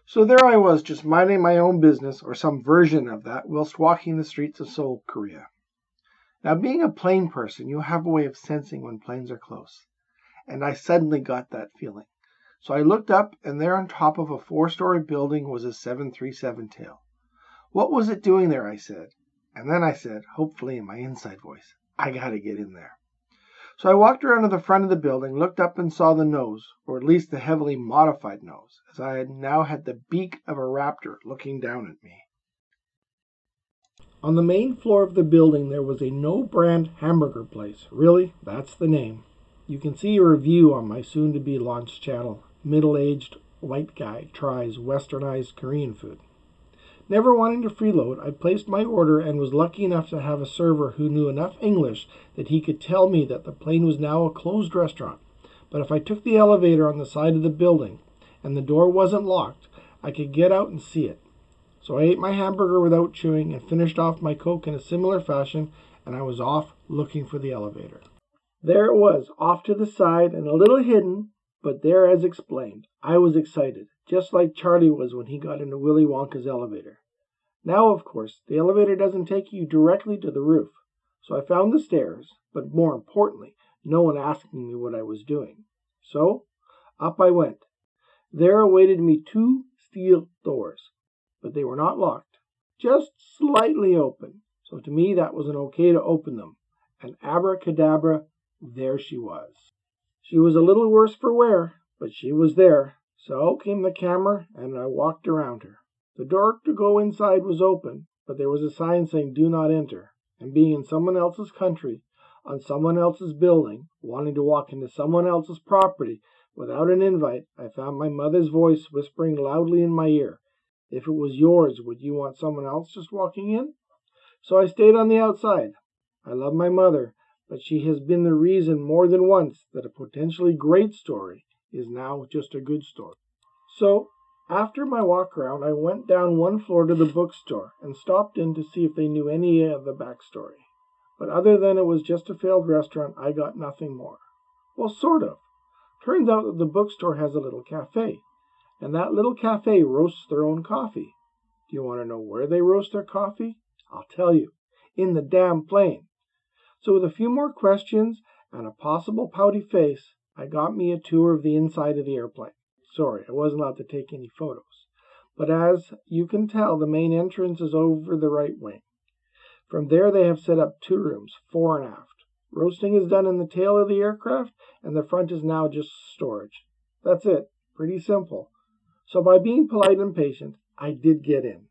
So there I was, just minding my own business, or some version of that, whilst walking the streets of Seoul, Korea. Now, being a plane person, you have a way of sensing when planes are close, and I suddenly got that feeling. So I looked up, and there on top of a 4-story building was a 737 tail. What was it doing there, I said. And then I said, hopefully in my inside voice, I gotta get in there. So I walked around to the front of the building, looked up and saw the nose, or at least the heavily modified nose, as I had now had the beak of a raptor looking down at me. On the main floor of the building there was a no-brand hamburger place. Really, that's the name. You can see a review on my soon-to-be launched channel. Middle-aged white guy tries westernized Korean food. Never wanting to freeload, I placed my order and was lucky enough to have a server who knew enough English that he could tell me that the plane was now a closed restaurant. But if I took the elevator on the side of the building and the door wasn't locked, I could get out and see it. So I ate my hamburger without chewing and finished off my Coke in a similar fashion, and I was off looking for the elevator. There it was, off to the side and a little hidden, but there as explained. I was excited, just like Charlie was when he got into Willy Wonka's elevator. Now, of course, the elevator doesn't take you directly to the roof, so I found the stairs, but more importantly, no one asking me what I was doing. So, up I went. There awaited me 2 steel doors, but they were not locked, just slightly open, so to me that was an okay to open them, and abracadabra, there she was. She was a little worse for wear, but she was there, so came the camera and I walked around her. The door to go inside was open, but there was a sign saying do not enter, and being in someone else's country, on someone else's building, wanting to walk into someone else's property without an invite, I found my mother's voice whispering loudly in my ear, if it was yours, would you want someone else just walking in? So I stayed on the outside. I love my mother, but she has been the reason more than once that a potentially great story is now just a good story. So, after my walk around, I went down 1 floor to the bookstore and stopped in to see if they knew any of the backstory. But other than it was just a failed restaurant, I got nothing more. Well, sort of. Turns out that the bookstore has a little cafe, and that little cafe roasts their own coffee. Do you want to know where they roast their coffee? I'll tell you. In the damn plane. So with a few more questions and a possible pouty face, I got me a tour of the inside of the airplane. Sorry, I wasn't allowed to take any photos. But as you can tell, the main entrance is over the right wing. From there they have set up 2 rooms, fore and aft. Roasting is done in the tail of the aircraft, and the front is now just storage. That's it. Pretty simple. So by being polite and patient, I did get in.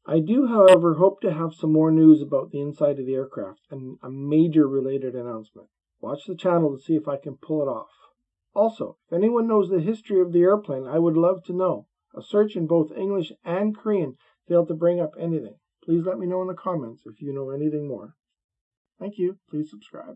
I do, however, hope to have some more news about the inside of the aircraft and a major related announcement. Watch the channel to see if I can pull it off. Also, if anyone knows the history of the airplane, I would love to know. A search in both English and Korean failed to bring up anything. Please let me know in the comments if you know anything more. Thank you. Please subscribe.